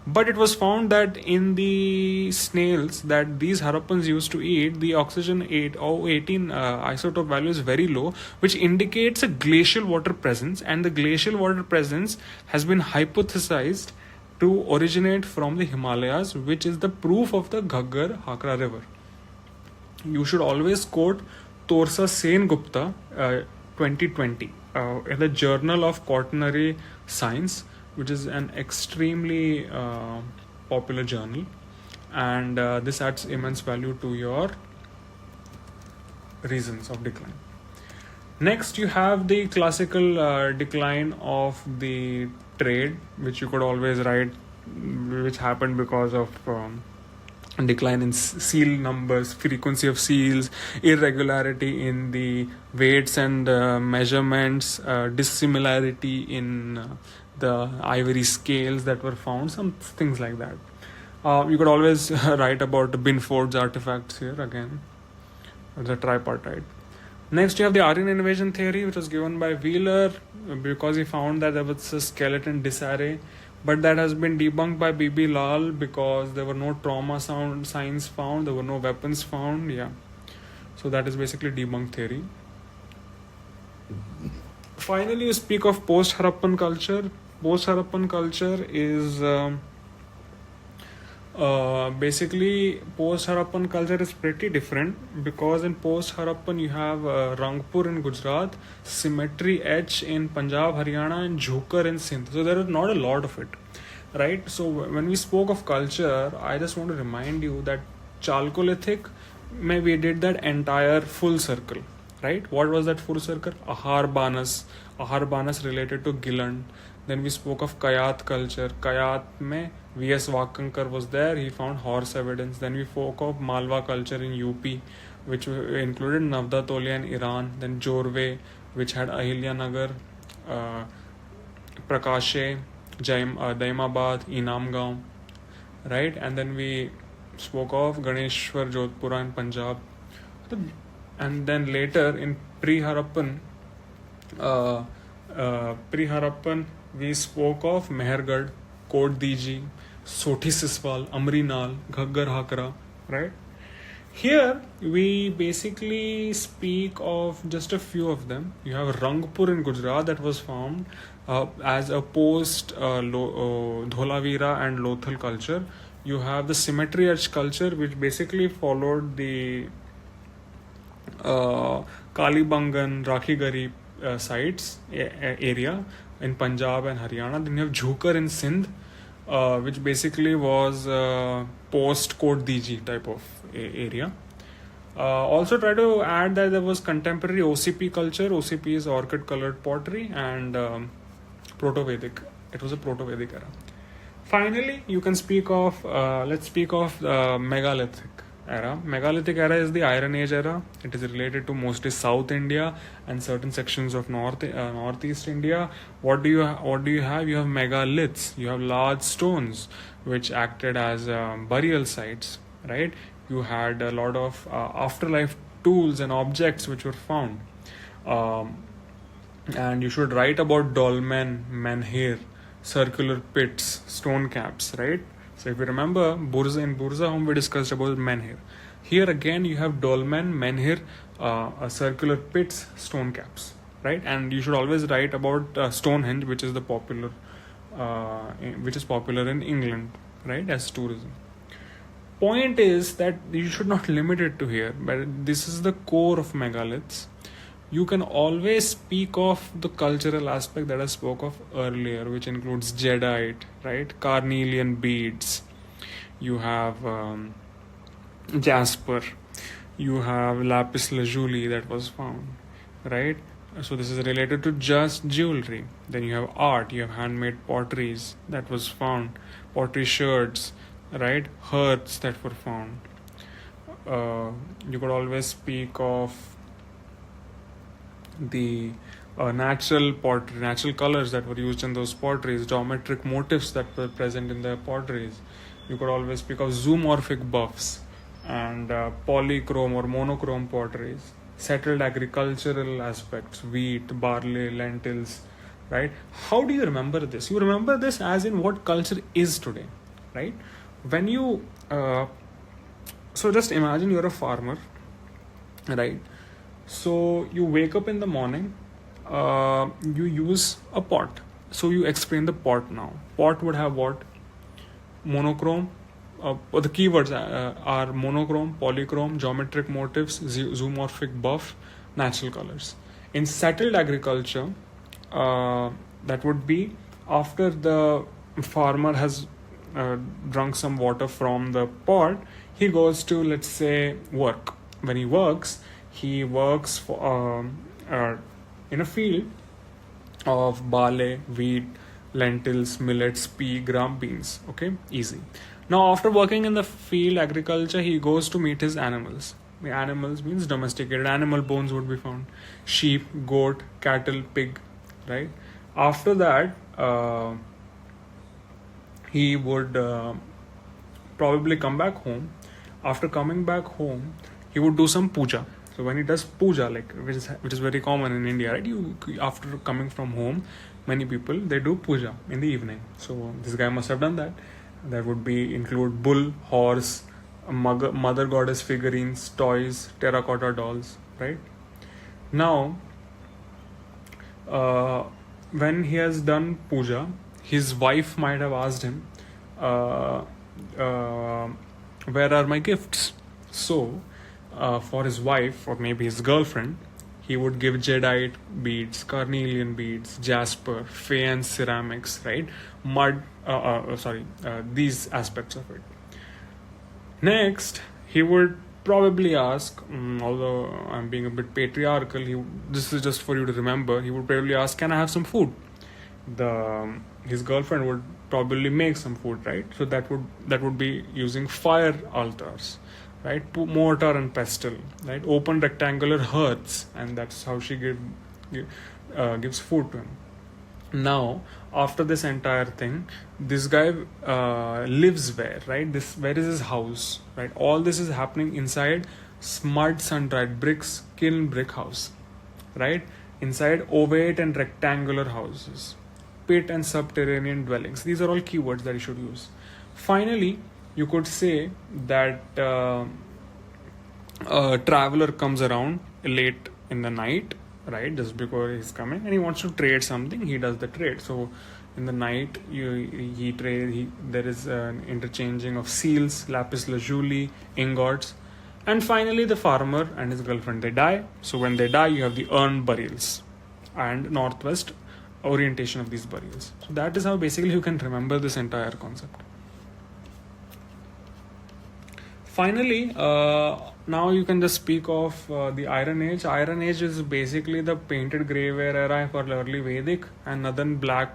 But it was found that in the snails that these Harappans used to eat, the oxygen 18 isotope value is very low, which indicates a glacial water presence, and the glacial water presence has been hypothesized to originate from the Himalayas, which is the proof of the Ghaggar Hakra river. You should always quote Torsa Sen Gupta 2020 in the Journal of Quaternary Science, which is an extremely popular journal, and this adds immense value to your reasons of decline. Next, you have the classical decline of the trade, which you could always write, which happened because of decline in seal numbers, frequency of seals, irregularity in the weights and measurements, dissimilarity in the ivory scales that were found, some things like that. You could always write about the Binford's artifacts here again, the tripartite. Next, you have the Aryan invasion theory, which was given by Wheeler because he found that there was a skeleton disarray, but that has been debunked by B.B. Lal because there were no trauma signs found, there were no weapons found. Yeah, so that is basically debunked theory. Finally, you speak of post-Harappan culture. Post-Harappan culture is basically post-Harappan culture is pretty different, because in post-Harappan you have Rangpur in Gujarat, Symmetry Etch in Punjab, Haryana, and Jhokar in Sindh. So there is not a lot of it, right? So when we spoke of culture, I just want to remind you that Chalcolithic, maybe we did that entire full circle, right? What was that full circle? Ahar Banas related to Gilland. Then we spoke of Kayat culture. Kayat mein V.S. Wakankar was there. He found horse evidence. Then we spoke of Malwa culture in UP, which included Navda Tolia in Iran. Then Jorwe, which had Ahilyanagar, Prakashe, Daimabad, Inamgaon, right? And then we spoke of Ganeshwar Jodhpura in Punjab. And then later in pre-Harappan, we spoke of Mehergarh, Kot Diji, Soti Siswal, Amrinal, Ghaggar Hakra, right? Here we basically speak of just a few of them. You have Rangpur in Gujarat that was found as a post Dholavira and Lothal culture. You have the Symmetry Etch culture, which basically followed the Kalibangan, Rakhigari sites area in Punjab and Haryana. Then you have Jhokar in Sindh, which basically was post Kot Diji type of area. Also try to add that there was contemporary OCP culture. OCP is orchid colored pottery, and Proto-Vedic. It was a Proto-Vedic era. Finally, you can speak of let's speak of megalithic era. Megalithic era is the Iron Age era. It is related to mostly South India and certain sections of Northeast India. What do you have? You have megaliths. You have large stones which acted as burial sites, right? You had a lot of afterlife tools and objects which were found. And you should write about dolmen, menhir, circular pits, stone caps, right? So if you remember, in Burza Home we discussed about menhir. Here again you have dolmen, menhir, circular pits, stone caps, right? And you should always write about Stonehenge, which is popular in England, right, as tourism. Point is that you should not limit it to here, but this is the core of megaliths. You can always speak of the cultural aspect that I spoke of earlier, which includes jadeite, right? Carnelian beads. You have jasper. You have lapis lazuli that was found, right? So this is related to just jewelry. Then you have art. You have handmade potteries that was found, pottery sherds, right? Hearths that were found. You could always speak of the natural colors that were used in those potteries, geometric motifs that were present in the potteries. You could always speak of zoomorphic buffs and polychrome or monochrome potteries, settled agricultural aspects, wheat, barley, lentils, right? How do you remember this? You remember this as in what culture is today, right? When you so just imagine you're a farmer, right? So you wake up in the morning, you use a pot. So you explain the pot now. Pot would have what? Monochrome. The keywords are monochrome, polychrome, geometric motifs, zoomorphic buff, natural colors. In settled agriculture, that would be after the farmer has drunk some water from the pot, he goes to, let's say, work. When he works in a field of barley, wheat, lentils, millets, pea, gram, beans. Okay, easy. Now, after working in the field agriculture, he goes to meet his animals. The animals means domesticated animal bones would be found: sheep, goat, cattle, pig. Right. After that, he would probably come back home. After coming back home, he would do some puja. So when he does puja, like which is very common in India, right? You after coming from home, many people they do puja in the evening. So this guy must have done that. That would be include bull, horse, mother goddess figurines, toys, terracotta dolls, right? Now, when he has done puja, his wife might have asked him, where are my gifts? So, for his wife or maybe his girlfriend, he would give jadeite beads, carnelian beads, jasper, faience ceramics, right? These aspects of it. Next, he would probably ask, although I'm being a bit patriarchal, this is just for you to remember, he would probably ask, can I have some food? His girlfriend would probably make some food, right? So that would be using fire altars, right? Mortar and pestle, right? Open rectangular hearths, and that's how she gives food to him. Now, after this entire thing, this guy lives where, right? Where is his house, right? All this is happening inside mud, sun-dried bricks, kiln brick house, right? Inside ovate and rectangular houses, pit and subterranean dwellings. These are all keywords that you should use. Finally, you could say that a traveler comes around late in the night, right? Just before he's coming, and he wants to trade something. He does the trade. So in the night, there is an interchanging of seals, lapis lazuli, ingots, and finally the farmer and his girlfriend, they die. So when they die, you have the urn burials and northwest orientation of these burials. So that is how basically you can remember this entire concept. Finally, now you can just speak of the Iron Age. Iron Age is basically the painted grey ware era for the early Vedic, and northern black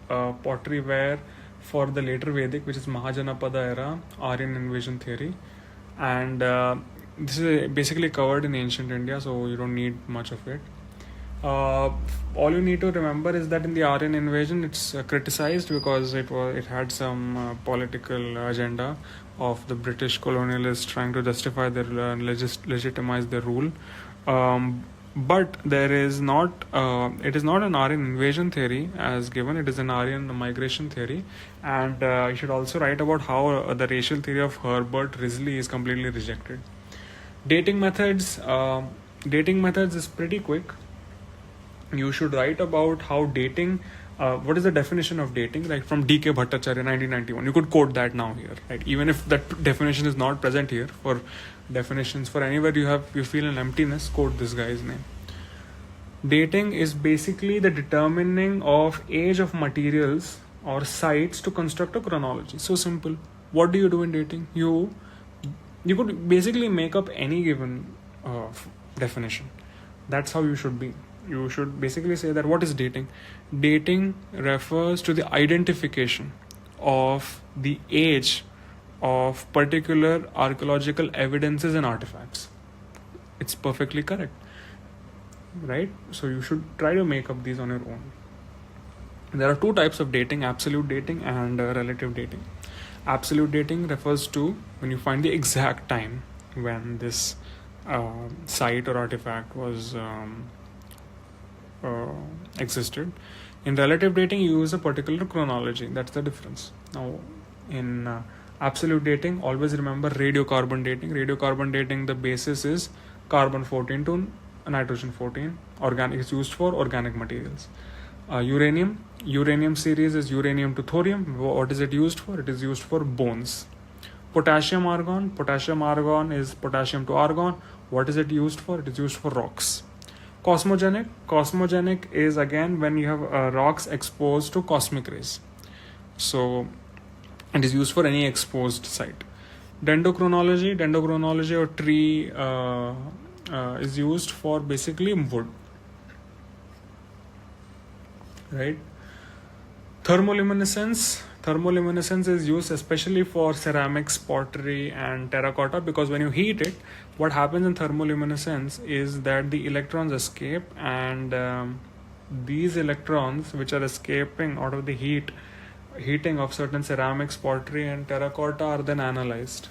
pottery ware for the later Vedic, which is Mahajanapada era, Aryan invasion theory. And this is basically covered in ancient India, so you don't need much of it. All you need to remember is that in the Aryan invasion, it's criticized because it had some political agenda of the British colonialists trying to justify their legitimize their rule. But there is not. It is not an Aryan invasion theory as given. It is an Aryan migration theory, and you should also write about how the racial theory of Herbert Risley is completely rejected. Dating methods. Dating methods is pretty quick. You should write about how dating, what is the definition of dating, like from D.K. Bhattacharya 1991. You could quote that now here, right? Even if that definition is not present here, for definitions for anywhere you feel an emptiness, quote this guy's name. Dating is basically the determining of age of materials or sites to construct a chronology. So simple. What do you do in dating? You could basically make up any given definition. That's how you should be. You should basically say that what is dating? Dating refers to the identification of the age of particular archaeological evidences and artifacts. It's perfectly correct, right? So you should try to make up these on your own. There are two types of dating: absolute dating and relative dating. Absolute dating refers to when you find the exact time when this site or artifact was existed. In relative dating, you use a particular chronology. That's the difference. Now, in absolute dating, always remember radiocarbon dating. Radiocarbon dating, the basis is carbon 14 to nitrogen 14. Organic is used for organic materials. Uranium series is uranium to thorium. What is it used for? It is used for bones. Potassium argon is potassium to argon. What is it used for? It is used for rocks. Cosmogenic is again when you have rocks exposed to cosmic rays. So it is used for any exposed site. Dendrochronology or tree is used for basically wood, right? Thermoluminescence is used especially for ceramics, pottery and terracotta, because when you heat it, what happens in thermoluminescence is that the electrons escape, and these electrons which are escaping out of the heating of certain ceramics, pottery and terracotta are then analyzed.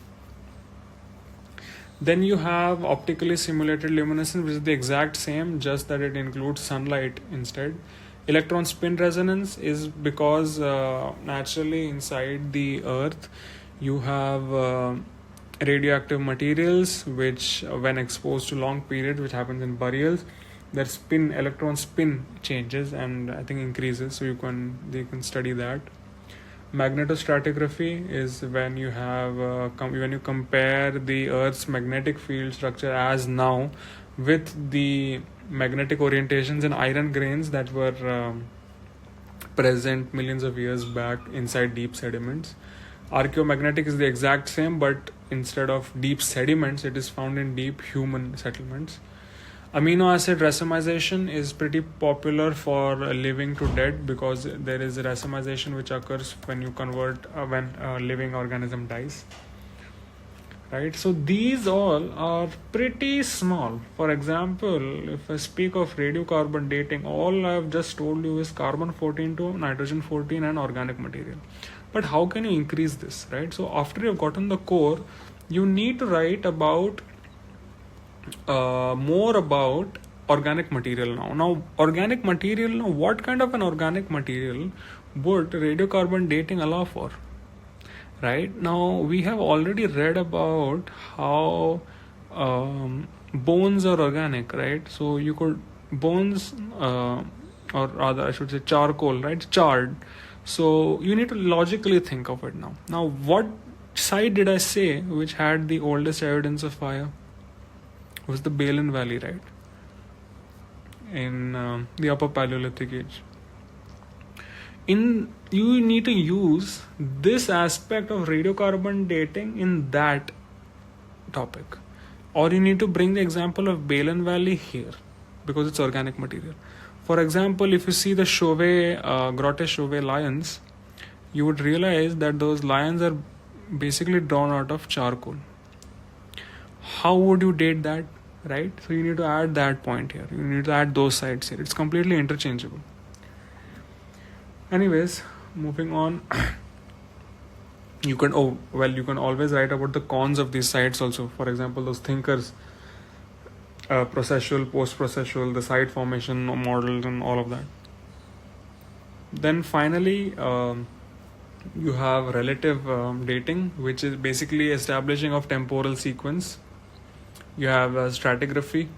Then you have optically simulated luminescence, which is the exact same, just that it includes sunlight instead. Electron spin resonance is because naturally inside the earth you have radioactive materials which when exposed to long period, which happens in burials, their electron spin changes and I think increases, so they can study that. Magnetostratigraphy is when you have when you compare the earth's magnetic field structure as now with the magnetic orientations in iron grains that were present millions of years back inside deep sediments. Archaeomagnetic is the exact same, but instead of deep sediments, it is found in deep human settlements. Amino acid racemization is pretty popular for living to dead, because there is racemization which occurs when you convert when a living organism dies. Right, so these all are pretty small. For example, if I speak of radiocarbon dating, all I have just told you is carbon 14 to nitrogen 14 and organic material. But how can you increase this, right? So after you've gotten the core, you need to write about more about organic material now. Now, organic material, now what kind of an organic material would radiocarbon dating allow for? Right, now we have already read about how bones are organic, right? So you could bones or rather I should say charcoal, right? Charred. So you need to logically think of it now. Now what site did I say which had the oldest evidence of fire? It was the Balin Valley, right? In the Upper Paleolithic age. You need to use this aspect of radiocarbon dating in that topic, or you need to bring the example of Balin Valley here because it's organic material. For example, if you see the Grotte Chauvet lions, you would realize that those lions are basically drawn out of charcoal. How would you date that, right? So you need to add that point here. You need to add those sites here. It's completely interchangeable. Anyways, moving on. You can always write about the cons of these sites also. For example, those thinkers, processual, post-processual, the site formation models and all of that. Then finally, you have relative dating, which is basically establishing of temporal sequence. You have stratigraphy,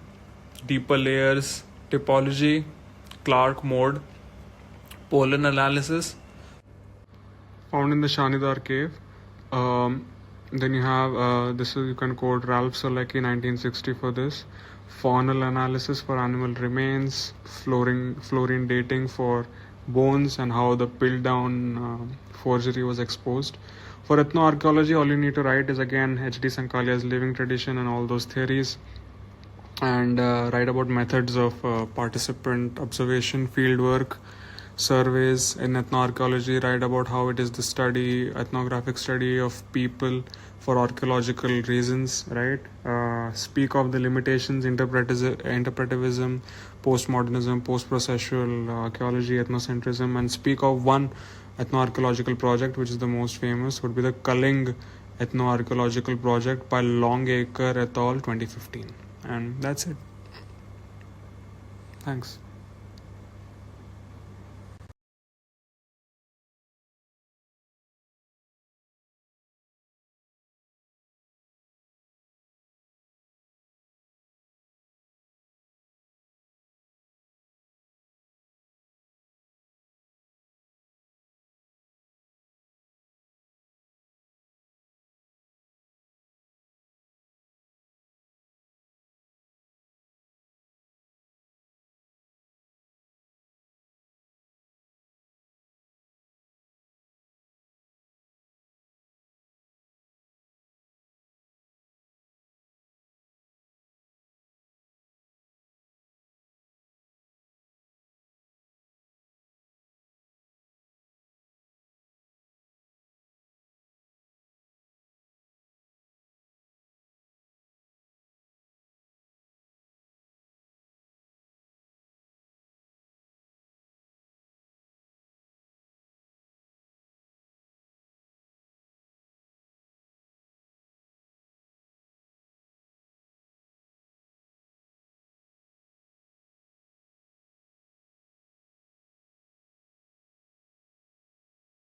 deeper layers, typology, Clark mode, pollen analysis found in the Shanidar cave. Then you have you can quote Ralph Solecki 1960 for this. Faunal analysis for animal remains, fluorine dating for bones and how the Piltdown forgery was exposed. For ethnoarchaeology, all you need to write is again H.D. Sankalia's living tradition and all those theories, and write about methods of participant observation, fieldwork, surveys. In ethnoarchaeology, write about how it is the ethnographic study of people for archaeological reasons, right? Speak of the limitations, interpretivism, postmodernism, post-processual archaeology, ethnocentrism, and speak of one ethnoarchaeological project, which is the most famous, would be the Culling Ethnoarchaeological Project by Longacre et al. 2015. And that's it. Thanks.